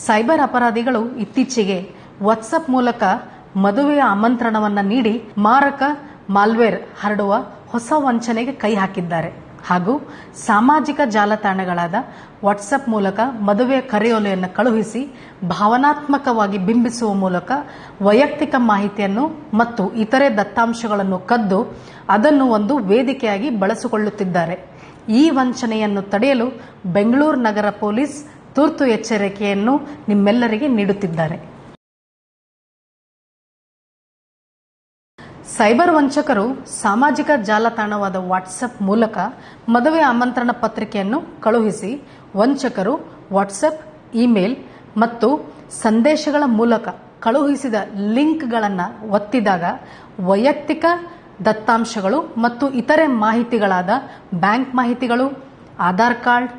Cyber ಅಪರಾಧಿಗಳು ಇತ್ತೀಚೆಗೆ WhatsApp ಮೂಲಕ ಮದುವೆಯ ಆಮಂತ್ರಣವನ್ನು ನೀಡಿ ಮಾರಕ ಮಾಲ್ವೇರ್ ಹರಡುವ ಹೊಸ ವಂಚನೆಗೆ ಕೈ ಹಾಕಿದ್ದಾರೆ ಹಾಗೂ ಸಾಮಾಜಿಕ ಜಾಲತಾಣಗಳಾದ ವಾಟ್ಸಪ್ ಮೂಲಕ ಮದುವೆಯ ಕರೆಯೋಲೆಯನ್ನು ಕಳುಹಿಸಿ ಭಾವನಾತ್ಮಕವಾಗಿ ಬಿಂಬಿಸುವ ಮೂಲಕ ವೈಯಕ್ತಿಕ ಮಾಹಿತಿಯನ್ನು ಮತ್ತು ಇತರೆ ದತ್ತಾಂಶಗಳನ್ನು ಕದ್ದು ಅದನ್ನು ಒಂದು ವೇದಿಕೆಯಾಗಿ ಬಳಸಿಕೊಳ್ಳುತ್ತಿದ್ದಾರೆ. ಈ ವಂಚನೆಯನ್ನು ತಡೆಯಲು ಬೆಂಗಳೂರು ನಗರ ಪೊಲೀಸ್ ತುರ್ತು ಎಚ್ಚರಿಕೆಯನ್ನು ನಿಮ್ಮೆಲ್ಲರಿಗೆ ನೀಡುತ್ತಿದ್ದಾರೆ. ಸೈಬರ್ ವಂಚಕರು ಸಾಮಾಜಿಕ ಜಾಲತಾಣವಾದ ವಾಟ್ಸಪ್ ಮೂಲಕ ಮದುವೆ ಆಮಂತ್ರಣ ಪತ್ರಿಕೆಯನ್ನು ಕಳುಹಿಸಿ ವಂಚಕರು ವಾಟ್ಸಪ್, ಇಮೇಲ್ ಮತ್ತು ಸಂದೇಶಗಳ ಮೂಲಕ ಕಳುಹಿಸಿದ ಲಿಂಕ್ಗಳನ್ನು ಒತ್ತಿದಾಗ ವೈಯಕ್ತಿಕ ದತ್ತಾಂಶಗಳು ಮತ್ತು ಇತರೆ ಮಾಹಿತಿಗಳಾದ ಬ್ಯಾಂಕ್ ಮಾಹಿತಿಗಳು, ಆಧಾರ್ ಕಾರ್ಡ್,